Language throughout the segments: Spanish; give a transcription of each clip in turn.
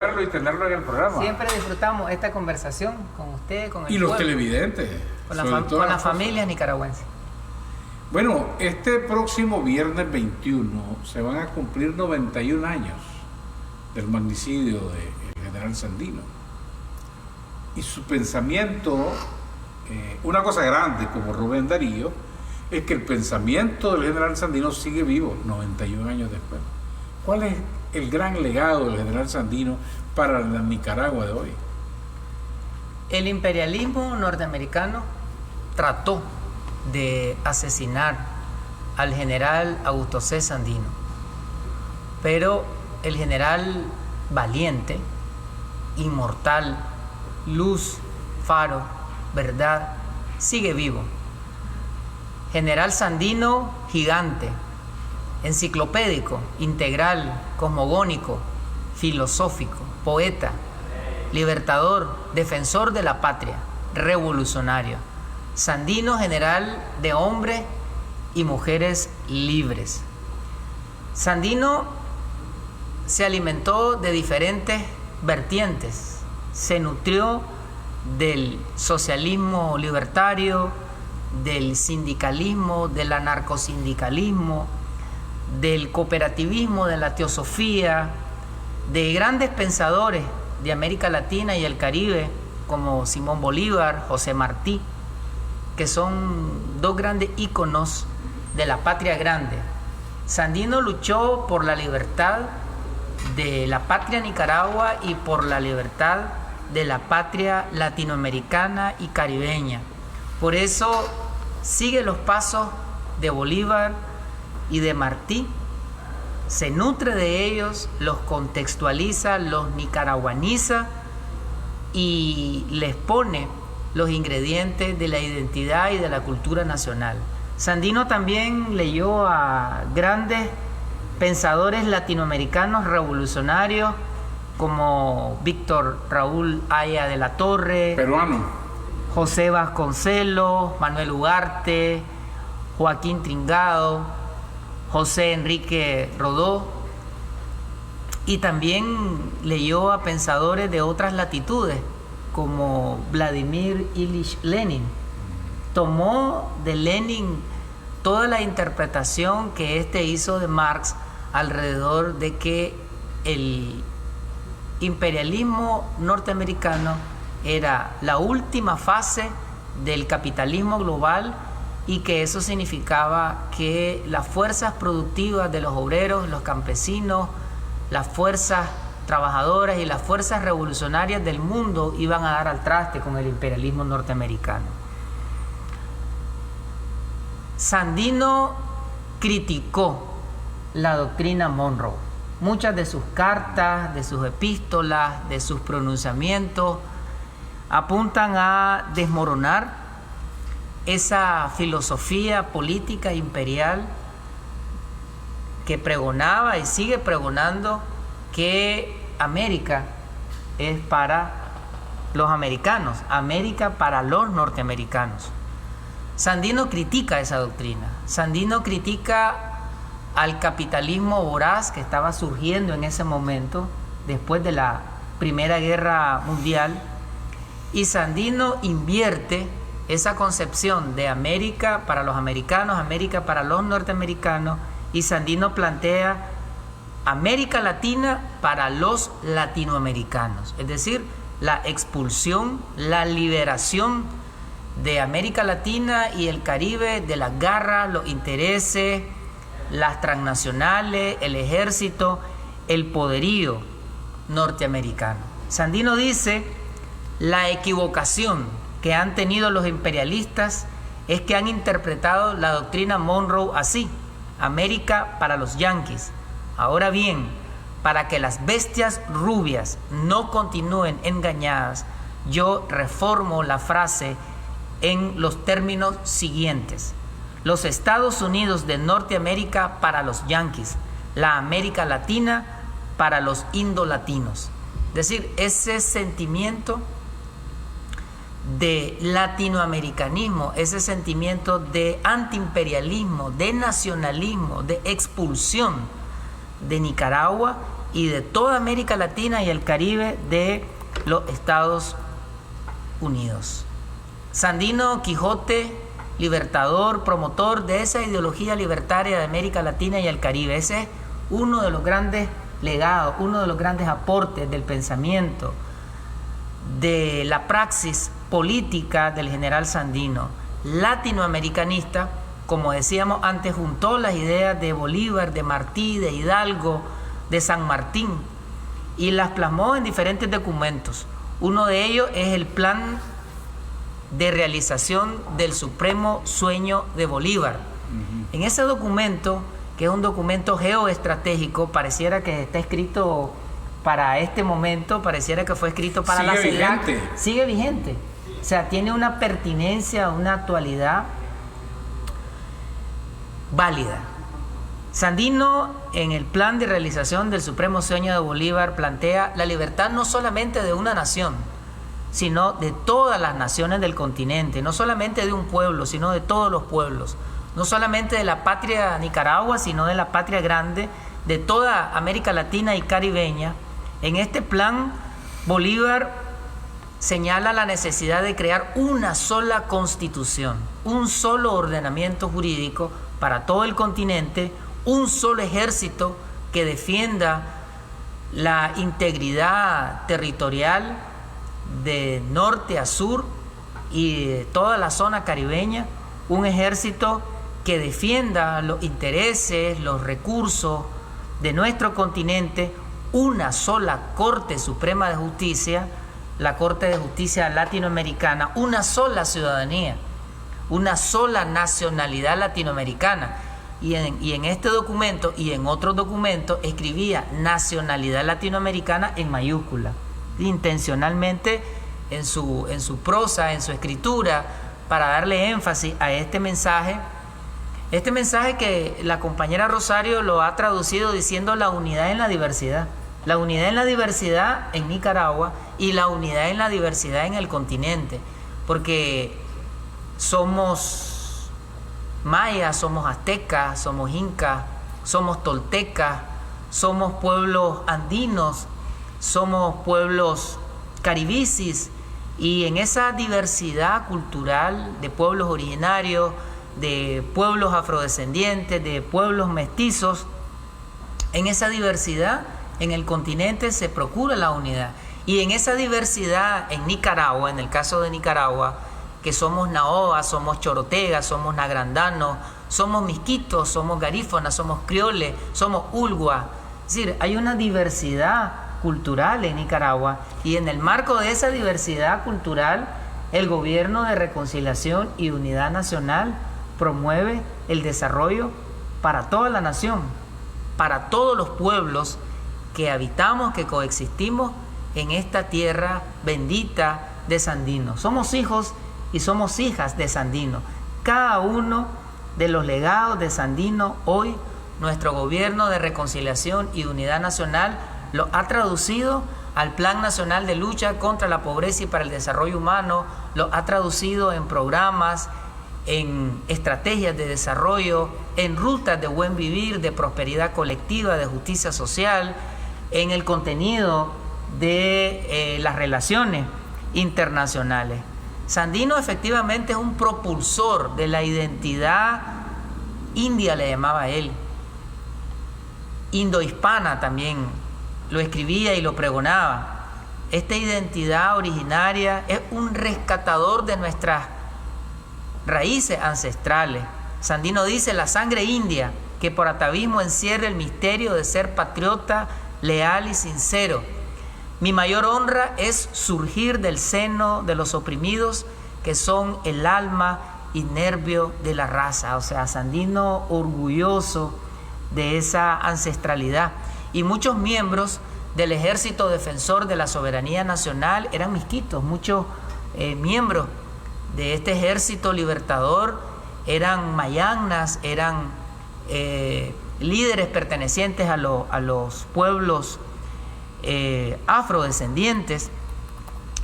verlo y tenerlo en el programa. Siempre disfrutamos esta conversación con usted, con el Y los pueblo, televidentes. con la familia nicaragüense. Bueno, este próximo viernes 21 se van a cumplir 91 años del magnicidio del general Sandino. Y su pensamiento, una cosa grande como Rubén Darío, es que el pensamiento del general Sandino sigue vivo 91 años después. ¿Cuál es el gran legado del general Sandino para la Nicaragua de hoy? El imperialismo norteamericano trató de asesinar al general Augusto C. Sandino, pero el general valiente, inmortal, luz, faro, verdad, sigue vivo. General Sandino, gigante, enciclopédico, integral, cosmogónico, filosófico, poeta, libertador, defensor de la patria, revolucionario. Sandino, general de hombres y mujeres libres. Sandino se alimentó de diferentes vertientes, se nutrió del socialismo libertario, del sindicalismo, del anarcosindicalismo, del cooperativismo, de la teosofía, de grandes pensadores de América Latina y el Caribe como Simón Bolívar, José Martí, que son dos grandes íconos de la patria grande. Sandino luchó por la libertad de la patria Nicaragua y por la libertad de la patria latinoamericana y caribeña. Por eso sigue los pasos de Bolívar y de Martí, se nutre de ellos, los contextualiza, los nicaragüaniza y les pone los ingredientes de la identidad y de la cultura nacional. Sandino también leyó a grandes pensadores latinoamericanos revolucionarios como Víctor Raúl Haya de la Torre, peruano, José Vasconcelos, Manuel Ugarte, Joaquín Tringado, José Enrique Rodó, y también leyó a pensadores de otras latitudes como Vladimir Ilich Lenin. Tomó de Lenin toda la interpretación que éste hizo de Marx alrededor de que el imperialismo norteamericano era la última fase del capitalismo global y que eso significaba que las fuerzas productivas de los obreros, los campesinos, las fuerzas trabajadoras y las fuerzas revolucionarias del mundo iban a dar al traste con el imperialismo norteamericano. Sandino criticó la doctrina Monroe. Muchas de sus cartas, de sus epístolas, de sus pronunciamientos apuntan a desmoronar esa filosofía política imperial que pregonaba y sigue pregonando que América es para los americanos, América para los norteamericanos. Sandino critica esa doctrina. Sandino critica al capitalismo voraz que estaba surgiendo en ese momento, después de la Primera Guerra Mundial, y Sandino invierte esa concepción de América para los americanos, América para los norteamericanos, y Sandino plantea América Latina para los latinoamericanos, es decir, la expulsión, la liberación de América Latina y el Caribe de las garras, los intereses, las transnacionales, el ejército, el poderío norteamericano. Sandino dice: la equivocación que han tenido los imperialistas es que han interpretado la doctrina Monroe así: América para los yanquis. Ahora bien, para que las bestias rubias no continúen engañadas, yo reformo la frase en los términos siguientes: los Estados Unidos de Norteamérica para los yanquis, la América Latina para los indolatinos. Es decir, ese sentimiento de latinoamericanismo, ese sentimiento de antiimperialismo, de nacionalismo, de expulsión de Nicaragua, y de toda América Latina y el Caribe de los Estados Unidos. Sandino Quijote, libertador, promotor de esa ideología libertaria de América Latina y el Caribe. Ese es uno de los grandes legados, uno de los grandes aportes del pensamiento, de la praxis política del general Sandino, latinoamericanista. Como decíamos antes, juntó las ideas de Bolívar, de Martí, de Hidalgo, de San Martín, y las plasmó en diferentes documentos. Uno de ellos es el Plan de Realización del Supremo Sueño de Bolívar. En ese documento, que es un documento geoestratégico, pareciera que está escrito para este momento, pareciera que fue escrito para la CELAC. Sigue vigente. O sea, tiene una pertinencia, una actualidad válida. Sandino, en el Plan de Realización del Supremo Sueño de Bolívar, plantea la libertad no solamente de una nación, sino de todas las naciones del continente, no solamente de un pueblo, sino de todos los pueblos, no solamente de la patria Nicaragua, sino de la patria grande, de toda América Latina y caribeña. En este plan, Bolívar señala la necesidad de crear una sola constitución, un solo ordenamiento jurídico para todo el continente, un solo ejército que defienda la integridad territorial de norte a sur y de toda la zona caribeña, un ejército que defienda los intereses, los recursos de nuestro continente, una sola Corte Suprema de Justicia, la Corte de Justicia Latinoamericana, una sola ciudadanía, una sola nacionalidad latinoamericana. Y en este documento y en otros documentos escribía nacionalidad latinoamericana en mayúscula, intencionalmente en su prosa, en su escritura, para darle énfasis a este mensaje que la compañera Rosario lo ha traducido diciendo la unidad en la diversidad. La unidad en la diversidad en Nicaragua y la unidad en la diversidad en el continente, porque somos mayas, somos aztecas, somos incas, somos toltecas, somos pueblos andinos, somos pueblos caribicis, y en esa diversidad cultural de pueblos originarios, de pueblos afrodescendientes, de pueblos mestizos, en esa diversidad en el continente se procura la unidad. Y en esa diversidad en Nicaragua, en el caso de Nicaragua, que somos naoas, somos chorotegas, somos nagrandanos, somos misquitos, somos garífonas, somos crioles, somos ulgua. Es decir, hay una diversidad cultural en Nicaragua, y en el marco de esa diversidad cultural, el Gobierno de Reconciliación y Unidad Nacional promueve el desarrollo para toda la nación, para todos los pueblos que habitamos, que coexistimos en esta tierra bendita de Sandino. Somos hijos y somos hijas de Sandino. Cada uno de los legados de Sandino, hoy nuestro Gobierno de Reconciliación y Unidad Nacional lo ha traducido al Plan Nacional de Lucha contra la Pobreza y para el Desarrollo Humano, lo ha traducido en programas, en estrategias de desarrollo, en rutas de buen vivir, de prosperidad colectiva, de justicia social, en el contenido de las relaciones internacionales. Sandino efectivamente es un propulsor de la identidad india, le llamaba él, indohispana también, lo escribía y lo pregonaba. Esta identidad originaria es un rescatador de nuestras raíces ancestrales. Sandino dice: la sangre india que por atavismo encierra el misterio de ser patriota, leal y sincero. Mi mayor honra es surgir del seno de los oprimidos, que son el alma y nervio de la raza. O sea, Sandino orgulloso de esa ancestralidad. Y muchos miembros del Ejército Defensor de la Soberanía Nacional eran misquitos. Muchos miembros de este ejército libertador eran mayagnas, eran líderes pertenecientes a los pueblos afrodescendientes.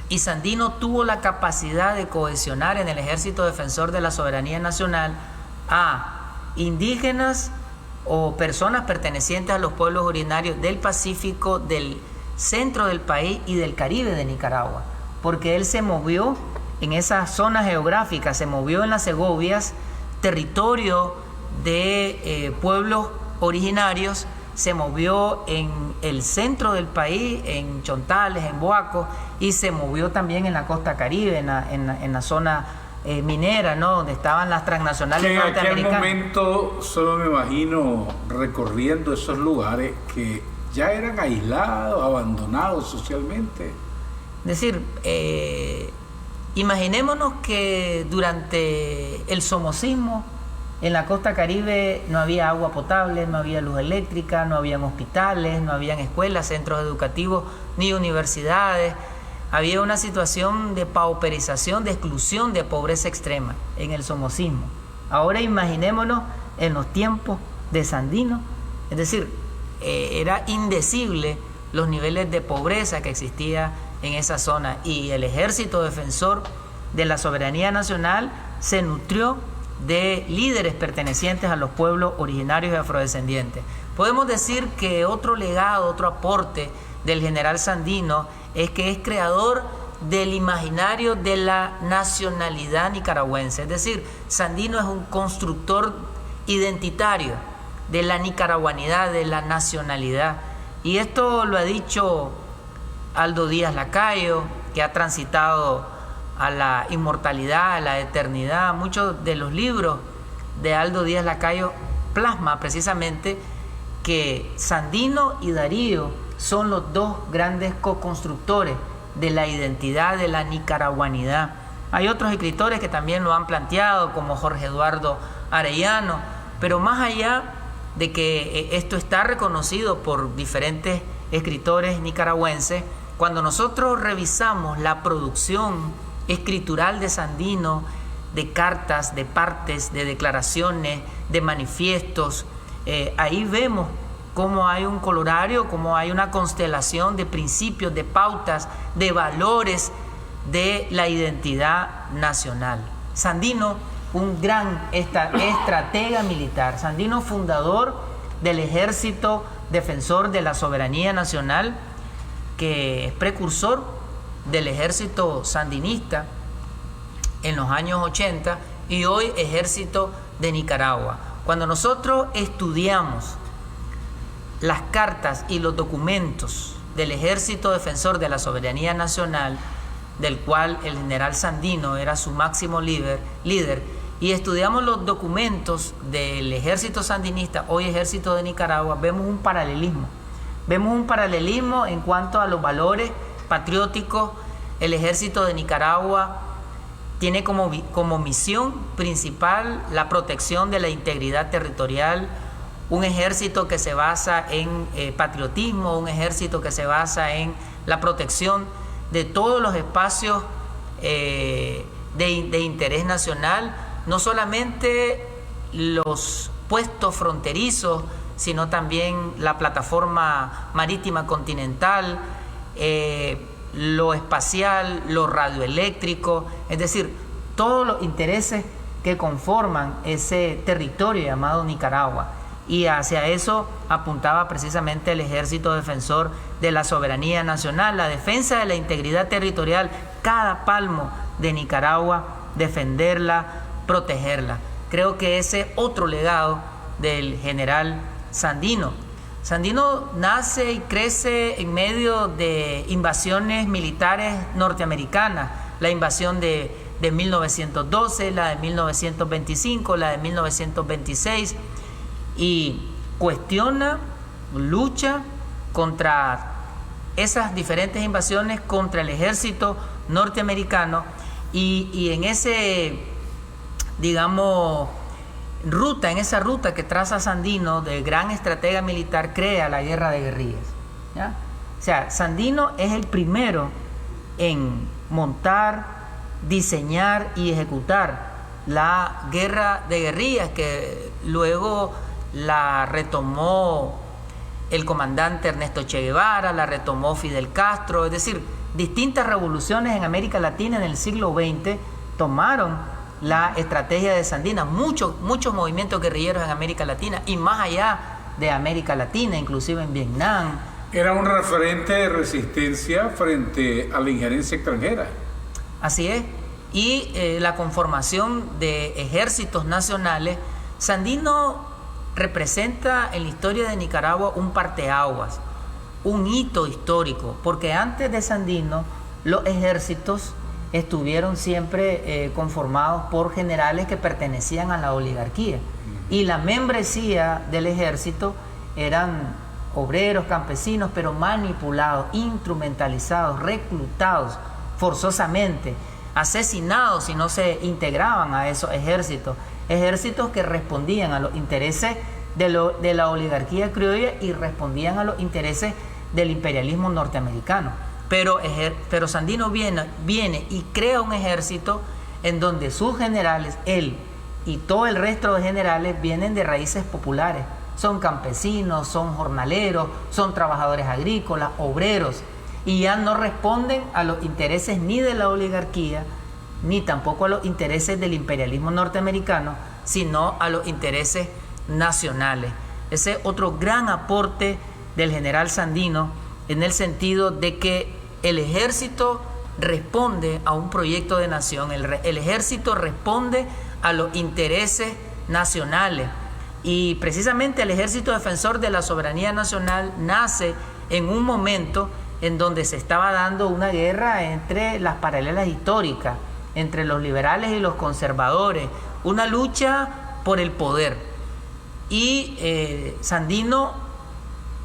Y Sandino tuvo la capacidad de cohesionar en el Ejército Defensor de la Soberanía Nacional a indígenas o personas pertenecientes a los pueblos originarios del Pacífico, del centro del país y del Caribe de Nicaragua, porque él se movió en esas zonas geográficas, se movió en las Segovias, territorio de pueblos originarios, se movió en el centro del país, en Chontales, en Boaco, y se movió también en la costa Caribe, en la zona minera, ¿no? Donde estaban las transnacionales norteamericanas. En aquel momento solo me imagino recorriendo esos lugares que ya eran aislados, abandonados socialmente. Es decir, imaginémonos que durante el somocismo en la costa Caribe no había agua potable, no había luz eléctrica, no habían hospitales, no habían escuelas, centros educativos, ni universidades. Había una situación de pauperización, de exclusión, de pobreza extrema en el somocismo. Ahora imaginémonos en los tiempos de Sandino, es decir, era indecible los niveles de pobreza que existía en esa zona, y el Ejército Defensor de la Soberanía Nacional se nutrió de líderes pertenecientes a los pueblos originarios y afrodescendientes. Podemos decir que otro legado, otro aporte del general Sandino es que es creador del imaginario de la nacionalidad nicaragüense. Es decir, Sandino es un constructor identitario de la nicaraguanidad, de la nacionalidad. Y esto lo ha dicho Aldo Díaz Lacayo, que ha transitado a la inmortalidad, a la eternidad. Muchos de los libros de Aldo Díaz Lacayo plasma precisamente que Sandino y Darío son los dos grandes co-constructores de la identidad de la nicaraguanidad. Hay otros escritores que también lo han planteado, como Jorge Eduardo Arellano, pero más allá de que esto está reconocido por diferentes escritores nicaragüenses, cuando nosotros revisamos la producción escritural de Sandino, de cartas, de partes, de declaraciones, de manifiestos, ahí vemos cómo hay un colorario, cómo hay una constelación de principios, de pautas, de valores de la identidad nacional. Sandino, un gran estratega militar, Sandino, fundador del Ejército Defensor de la Soberanía Nacional, que es precursor del ejército sandinista en los años 80 y hoy Ejército de Nicaragua. Cuando nosotros estudiamos las cartas y los documentos del Ejército Defensor de la Soberanía Nacional, del cual el general Sandino era su máximo líder, y estudiamos los documentos del Ejército Sandinista, hoy Ejército de Nicaragua, vemos un paralelismo. Vemos un paralelismo en cuanto a los valores patrióticos. El Ejército de Nicaragua tiene como misión principal la protección de la integridad territorial, un ejército que se basa en patriotismo, un ejército que se basa en la protección de todos los espacios de interés nacional, no solamente los puestos fronterizos, sino también la plataforma marítima continental, lo espacial, lo radioeléctrico, es decir, todos los intereses que conforman ese territorio llamado Nicaragua. Y hacia eso apuntaba precisamente el Ejército Defensor de la Soberanía Nacional, la defensa de la integridad territorial, cada palmo de Nicaragua, defenderla, protegerla. Creo que ese otro legado del general Sandino. Sandino nace y crece en medio de invasiones militares norteamericanas, la invasión de 1912, la de 1925, la de 1926, y cuestiona, lucha contra esas diferentes invasiones, contra el ejército norteamericano, y en ese, digamos, en esa ruta que traza Sandino de gran estratega militar, crea la guerra de guerrillas, ¿ya? O sea, Sandino es el primero en montar, diseñar y ejecutar la guerra de guerrillas, que luego la retomó el comandante Ernesto Che Guevara, la retomó Fidel Castro. Es decir, distintas revoluciones en América Latina en el siglo XX tomaron la estrategia de Sandino, muchos movimientos guerrilleros en América Latina y más allá de América Latina, inclusive en Vietnam. Era un referente de resistencia frente a la injerencia extranjera. Así es. Y la conformación de ejércitos nacionales. Sandino representa en la historia de Nicaragua un parteaguas, un hito histórico, porque antes de Sandino los ejércitos estuvieron siempre conformados por generales que pertenecían a la oligarquía, y la membresía del ejército eran obreros, campesinos, pero manipulados, instrumentalizados, reclutados forzosamente, asesinados si no se integraban a esos ejércitos que respondían a los intereses de la oligarquía criolla y respondían a los intereses del imperialismo norteamericano. Pero Sandino viene y crea un ejército en donde sus generales, él y todo el resto de generales, vienen de raíces populares. Son campesinos, son jornaleros, son trabajadores agrícolas, obreros, y ya no responden a los intereses ni de la oligarquía, ni tampoco a los intereses del imperialismo norteamericano, sino a los intereses nacionales. Ese es otro gran aporte del general Sandino, en el sentido de que el ejército responde a un proyecto de nación, el ejército responde a los intereses nacionales, y precisamente el Ejército Defensor de la Soberanía Nacional nace en un momento en donde se estaba dando una guerra entre las paralelas históricas, entre los liberales y los conservadores, una lucha por el poder. Y Sandino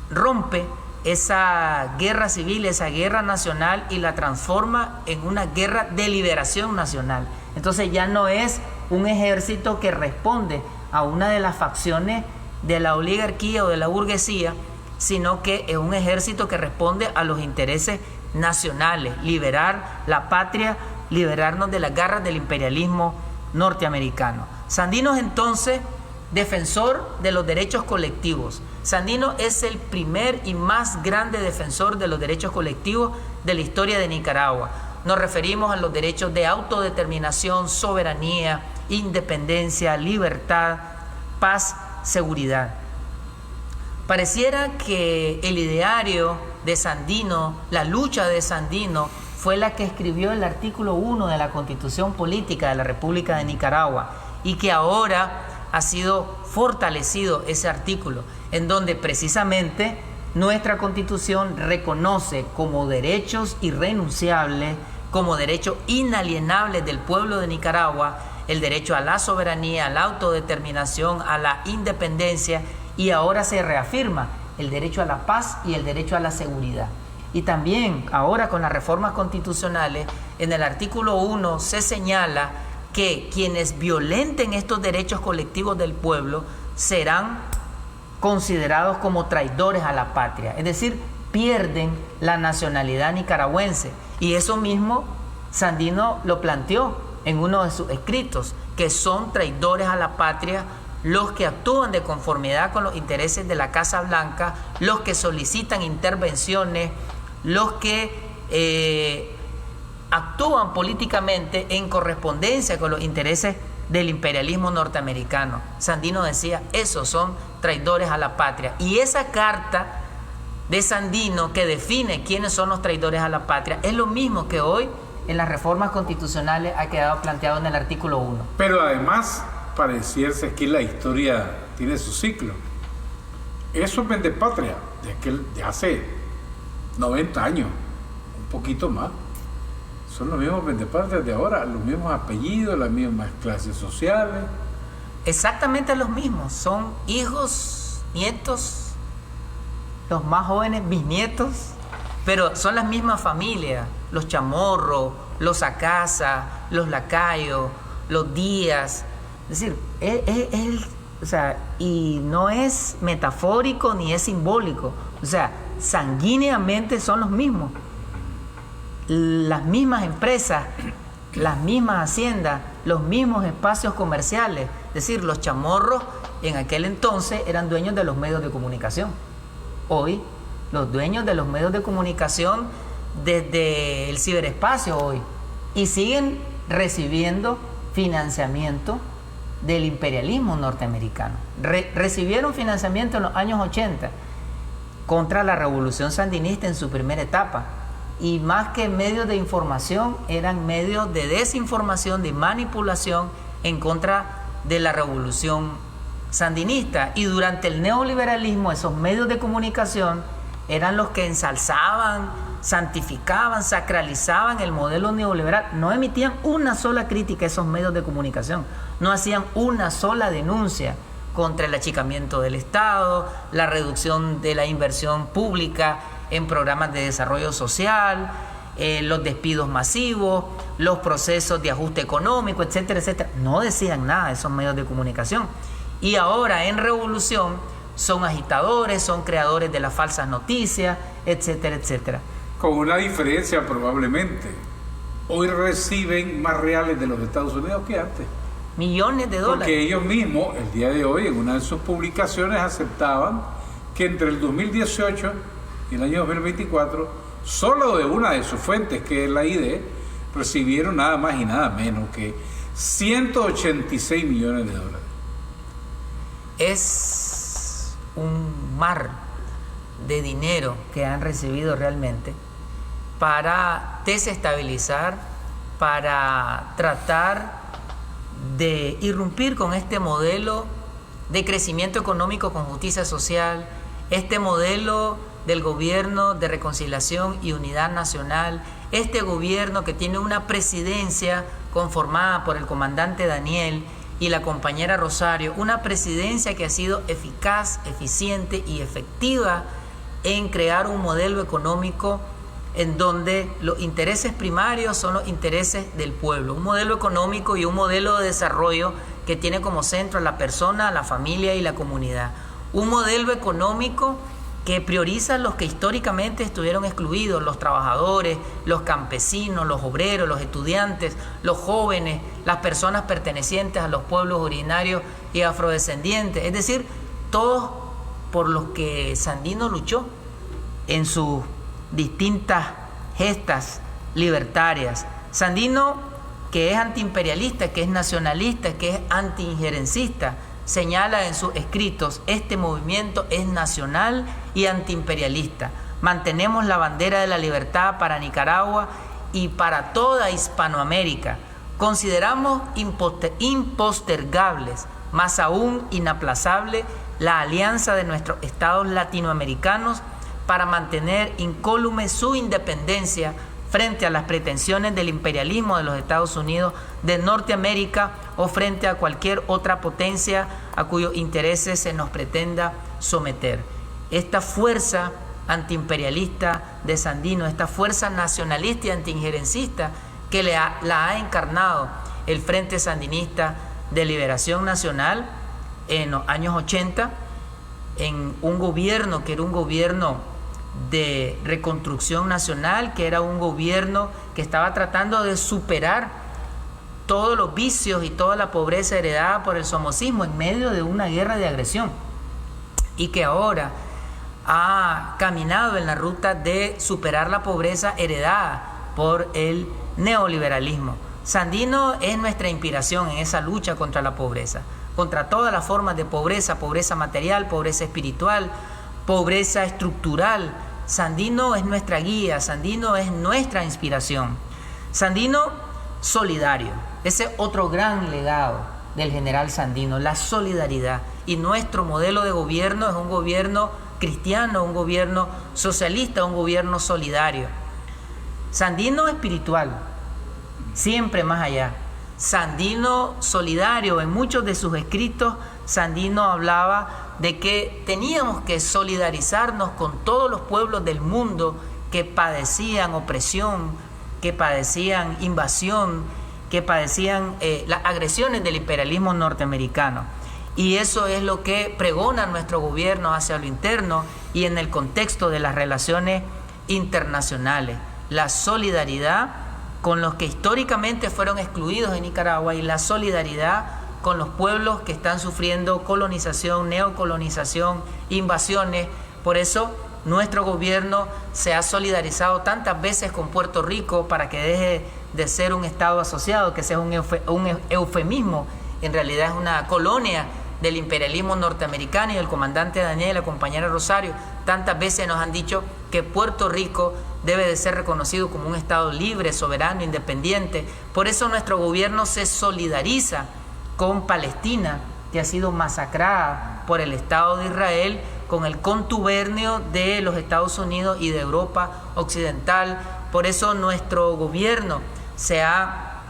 rompe esa guerra civil, esa guerra nacional, y la transforma en una guerra de liberación nacional. Entonces ya no es un ejército que responde a una de las facciones de la oligarquía o de la burguesía, sino que es un ejército que responde a los intereses nacionales, liberar la patria, liberarnos de las garras del imperialismo norteamericano. Sandino es entonces defensor de los derechos colectivos. Sandino es el primer y más grande defensor de los derechos colectivos de la historia de Nicaragua. Nos referimos a los derechos de autodeterminación, soberanía, independencia, libertad, paz, seguridad. Pareciera que el ideario de Sandino, la lucha de Sandino, fue la que escribió el artículo 1 de la Constitución Política de la República de Nicaragua, y que ahora ha sido fortalecido ese artículo, en donde precisamente nuestra Constitución reconoce como derechos irrenunciables, como derechos inalienables del pueblo de Nicaragua, el derecho a la soberanía, a la autodeterminación, a la independencia, y ahora se reafirma el derecho a la paz y el derecho a la seguridad. Y también ahora con las reformas constitucionales, en el artículo 1 se señala que quienes violenten estos derechos colectivos del pueblo serán considerados como traidores a la patria, es decir, pierden la nacionalidad nicaragüense. Y eso mismo Sandino lo planteó en uno de sus escritos, que son traidores a la patria los que actúan de conformidad con los intereses de la Casa Blanca, los que solicitan intervenciones, los que actúan políticamente en correspondencia con los intereses del imperialismo norteamericano. Sandino decía, esos son traidores a la patria. Y esa carta de Sandino que define quiénes son los traidores a la patria es lo mismo que hoy en las reformas constitucionales ha quedado planteado en el artículo 1. Pero además, pareciese que la historia tiene su ciclo. Eso es vendepatria de hace 90 años, un poquito más. Son los mismos vendepatrias de ahora, los mismos apellidos, las mismas clases sociales. Exactamente los mismos, son hijos, nietos, los más jóvenes, bisnietos, pero son las mismas familias, los Chamorro, los Acasa, los Lacayo, los Díaz. Es decir, o sea, y no es metafórico ni es simbólico, o sea, sanguíneamente son los mismos. Las mismas empresas, las mismas haciendas, los mismos espacios comerciales. Es decir, los Chamorros en aquel entonces eran dueños de los medios de comunicación. Hoy, los dueños de los medios de comunicación desde el ciberespacio hoy, y siguen recibiendo financiamiento del imperialismo norteamericano. Recibieron financiamiento en los años 80 contra la revolución sandinista en su primera etapa, y más que medios de información, eran medios de desinformación, de manipulación en contra de la revolución sandinista. Y durante el neoliberalismo, esos medios de comunicación eran los que ensalzaban, santificaban, sacralizaban el modelo neoliberal. No emitían una sola crítica a esos medios de comunicación, no hacían una sola denuncia contra el achicamiento del Estado, la reducción de la inversión pública en programas de desarrollo social, los despidos masivos, los procesos de ajuste económico, etcétera, etcétera. No decían nada de esos medios de comunicación. Y ahora en revolución son agitadores, son creadores de las falsas noticias, etcétera, etcétera. Con una diferencia probablemente. Hoy reciben más reales de los Estados Unidos que antes. Millones de dólares. Porque ellos mismos, el día de hoy, en una de sus publicaciones, aceptaban que entre el 2018 y el año 2024, solo de una de sus fuentes, que es la ID, recibieron nada más y nada menos que 186 millones de dólares. Es un mar de dinero que han recibido realmente para desestabilizar, para tratar de irrumpir con este modelo de crecimiento económico con justicia social, este modelo del gobierno de reconciliación y unidad nacional, este gobierno que tiene una presidencia conformada por el comandante Daniel y la compañera Rosario, una presidencia que ha sido eficaz, eficiente y efectiva en crear un modelo económico en donde los intereses primarios son los intereses del pueblo, un modelo económico y un modelo de desarrollo que tiene como centro a la persona, a la familia y la comunidad, un modelo económico que prioriza a los que históricamente estuvieron excluidos, los trabajadores, los campesinos, los obreros, los estudiantes, los jóvenes, las personas pertenecientes a los pueblos originarios y afrodescendientes, es decir, todos por los que Sandino luchó en sus distintas gestas libertarias. Sandino, que es antiimperialista, que es nacionalista, que es antiinjerencista, señala en sus escritos: este movimiento es nacional y antiimperialista. Mantenemos la bandera de la libertad para Nicaragua y para toda Hispanoamérica. Consideramos impostergables, más aún inaplazable, la alianza de nuestros estados latinoamericanos para mantener incólume su independencia frente a las pretensiones del imperialismo de los Estados Unidos de Norteamérica o frente a cualquier otra potencia a cuyos intereses se nos pretenda someter. Esta fuerza antiimperialista de Sandino, esta fuerza nacionalista y antiinjerencista que la ha encarnado el Frente Sandinista de Liberación Nacional en los años 80, en un gobierno que era un gobierno de reconstrucción nacional, que era un gobierno que estaba tratando de superar todos los vicios y toda la pobreza heredada por el somocismo en medio de una guerra de agresión, y que ahora ha caminado en la ruta de superar la pobreza heredada por el neoliberalismo. Sandino es nuestra inspiración en esa lucha contra la pobreza, contra todas las formas de pobreza, pobreza material, pobreza espiritual, pobreza estructural. Sandino es nuestra guía, Sandino es nuestra inspiración. Sandino solidario, ese otro gran legado del general Sandino, la solidaridad. Y nuestro modelo de gobierno es un gobierno cristiano, un gobierno socialista, un gobierno solidario. Sandino espiritual, siempre más allá. Sandino solidario, en muchos de sus escritos Sandino hablaba de que teníamos que solidarizarnos con todos los pueblos del mundo que padecían opresión, que padecían invasión, que padecían las agresiones del imperialismo norteamericano. Y eso es lo que pregona nuestro gobierno hacia lo interno y en el contexto de las relaciones internacionales. La solidaridad con los que históricamente fueron excluidos de Nicaragua y la solidaridad con los pueblos que están sufriendo colonización, neocolonización, invasiones. Por eso nuestro gobierno se ha solidarizado tantas veces con Puerto Rico para que deje de ser un Estado asociado, que sea un eufemismo, en realidad es una colonia del imperialismo norteamericano, y el comandante Daniel, la compañera Rosario, tantas veces nos han dicho que Puerto Rico debe de ser reconocido como un Estado libre, soberano, independiente. Por eso nuestro gobierno se solidariza con Palestina, que ha sido masacrada por el Estado de Israel, con el contubernio de los Estados Unidos y de Europa Occidental. Por eso nuestro gobierno se ha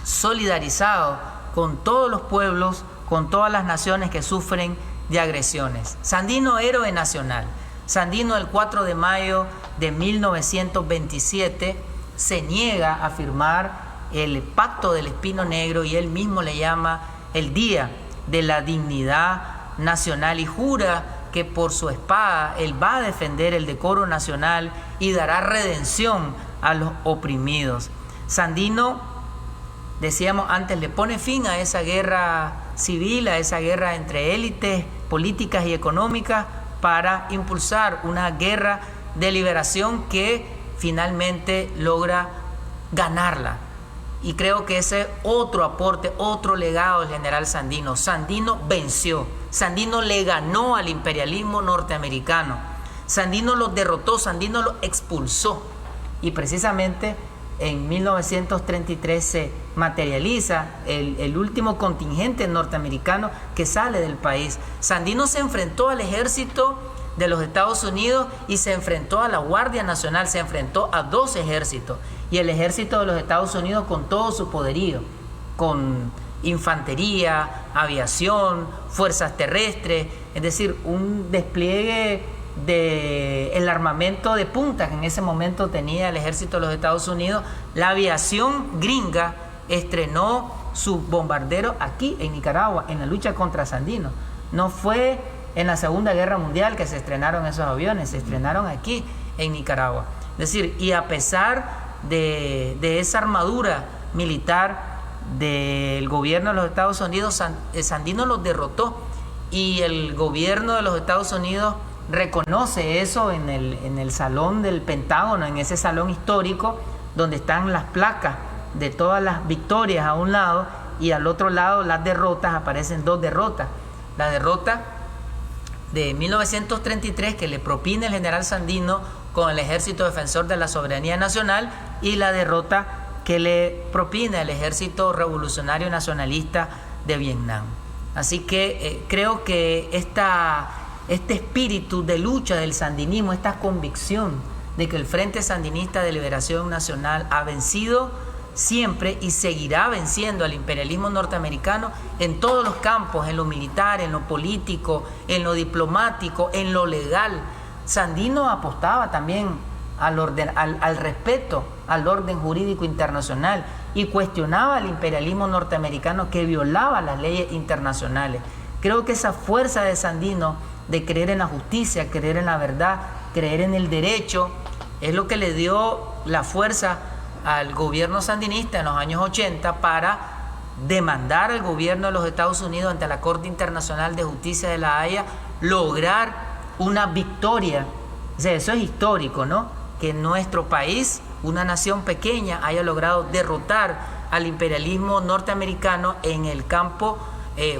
solidarizado con todos los pueblos, con todas las naciones que sufren de agresiones. Sandino, héroe nacional. Sandino, el 4 de mayo de 1927, se niega a firmar el Pacto del Espino Negro, y él mismo le llama el Día de la Dignidad Nacional, y jura que por su espada él va a defender el decoro nacional y dará redención a los oprimidos. Sandino, decíamos antes, le pone fin a esa guerra civil, a esa guerra entre élites políticas y económicas, para impulsar una guerra de liberación que finalmente logra ganarla. Y creo que ese es otro aporte, otro legado del general Sandino. Sandino venció, Sandino le ganó al imperialismo norteamericano, Sandino los derrotó, Sandino los expulsó, y precisamente en 1933 se materializa el último contingente norteamericano que sale del país. Sandino se enfrentó al ejército de los Estados Unidos y se enfrentó a la Guardia Nacional, se enfrentó a dos ejércitos, y el ejército de los Estados Unidos con todo su poderío, con infantería, aviación, fuerzas terrestres, es decir, un despliegue del armamento de punta que en ese momento tenía el ejército de los Estados Unidos. La aviación gringa estrenó sus bombarderos aquí en Nicaragua en la lucha contra Sandino. No fue en la Segunda Guerra Mundial que se estrenaron esos aviones, se estrenaron aquí en Nicaragua. Es decir, y a pesar de esa armadura militar del gobierno de los Estados Unidos, Sandino los derrotó, y el gobierno de los Estados Unidos reconoce eso en el salón del Pentágono, en ese salón histórico donde están las placas de todas las victorias a un lado, y al otro lado las derrotas. Aparecen dos derrotas: la derrota de 1933 que le propina el general Sandino con el Ejército Defensor de la Soberanía Nacional, y la derrota que le propina el Ejército Revolucionario Nacionalista de Vietnam. Así que creo que este espíritu de lucha del sandinismo, esta convicción de que el Frente Sandinista de Liberación Nacional ha vencido siempre y seguirá venciendo al imperialismo norteamericano en todos los campos, en lo militar, en lo político, en lo diplomático, en lo legal. Sandino apostaba también al respeto al orden jurídico internacional y cuestionaba al imperialismo norteamericano que violaba las leyes internacionales. Creo que esa fuerza de Sandino de creer en la justicia, creer en la verdad, creer en el derecho, es lo que le dio la fuerza al gobierno sandinista en los años 80 para demandar al gobierno de los Estados Unidos ante la Corte Internacional de Justicia de La Haya, lograr una victoria. O sea, eso es histórico, ¿no? Que nuestro país, una nación pequeña, haya logrado derrotar al imperialismo norteamericano en el campo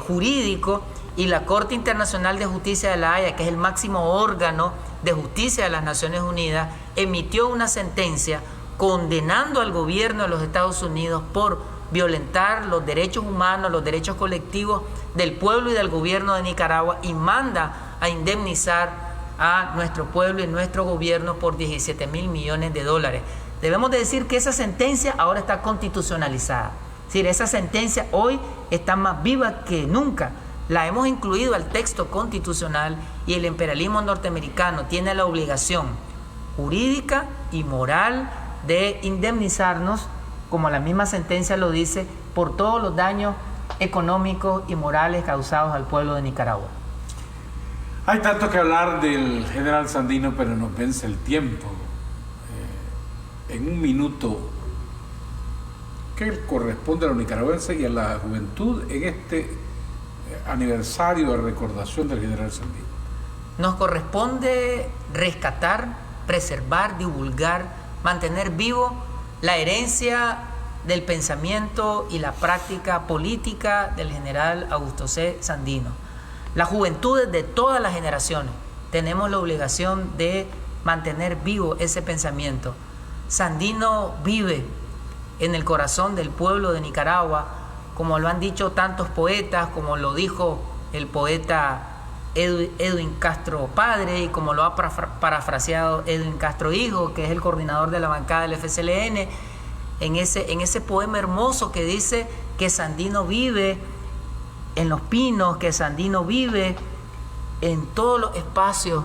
jurídico, y la Corte Internacional de Justicia de La Haya, que es el máximo órgano de justicia de las Naciones Unidas, emitió una sentencia condenando al gobierno de los Estados Unidos por violentar los derechos humanos, los derechos colectivos del pueblo y del gobierno de Nicaragua, y manda a indemnizar a nuestro pueblo y nuestro gobierno por $17 mil millones. Debemos de decir que esa sentencia ahora está constitucionalizada. Es decir, esa sentencia hoy está más viva que nunca. La hemos incluido al texto constitucional, y el imperialismo norteamericano tiene la obligación jurídica y moral de indemnizarnos, como la misma sentencia lo dice, por todos los daños económicos y morales causados al pueblo de Nicaragua. Hay tanto que hablar del general Sandino, pero nos vence el tiempo. En un minuto, ¿qué corresponde a los nicaragüenses y a la juventud en este aniversario de recordación del general Sandino? Nos corresponde rescatar, preservar, divulgar, mantener vivo la herencia del pensamiento y la práctica política del general Augusto C. Sandino. Las juventudes de todas las generaciones tenemos la obligación de mantener vivo ese pensamiento. Sandino vive en el corazón del pueblo de Nicaragua, como lo han dicho tantos poetas, como lo dijo el poeta Edwin Castro padre y como lo ha parafraseado Edwin Castro hijo, que es el coordinador de la bancada del FCLN, en ese poema hermoso que dice que Sandino vive en Los Pinos, que Sandino vive en todos los espacios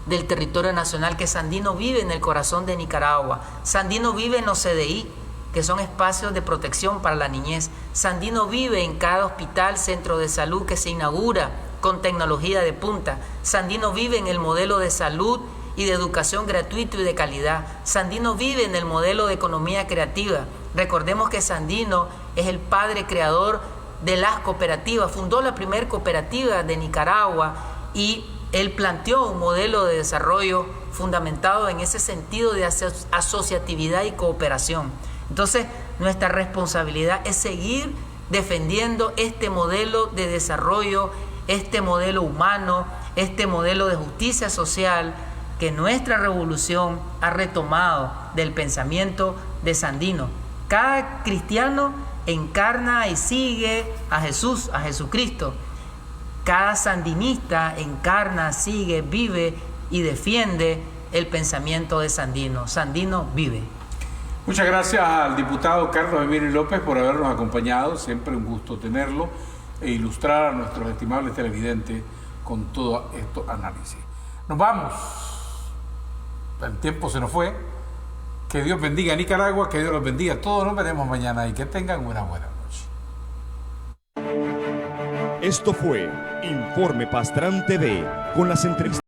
del territorio nacional, que Sandino vive en el corazón de Nicaragua. Sandino vive en los CDI, que son espacios de protección para la niñez. Sandino vive en cada hospital, centro de salud que se inaugura con tecnología de punta. Sandino vive en el modelo de salud y de educación gratuito y de calidad. Sandino vive en el modelo de economía creativa. Recordemos que Sandino es el padre creador de las cooperativas, fundó la primera cooperativa de Nicaragua y él planteó un modelo de desarrollo fundamentado en ese sentido de asociatividad y cooperación. Entonces, nuestra responsabilidad es seguir defendiendo este modelo de desarrollo, este modelo humano, este modelo de justicia social que nuestra revolución ha retomado del pensamiento de Sandino. Cada cristiano encarna y sigue a Jesús, a Jesucristo. Cada sandinista encarna, sigue, vive y defiende el pensamiento de Sandino. Sandino vive. Muchas gracias al diputado Carlos Emilio López por habernos acompañado. Siempre un gusto tenerlo e ilustrar a nuestros estimables televidentes con todo estos análisis. Nos vamos. El tiempo se nos fue. Que Dios bendiga a Nicaragua, que Dios los bendiga a todos. Nos veremos mañana y que tengan una buena noche. Esto fue Informe Pastrán TV con las entrevistas.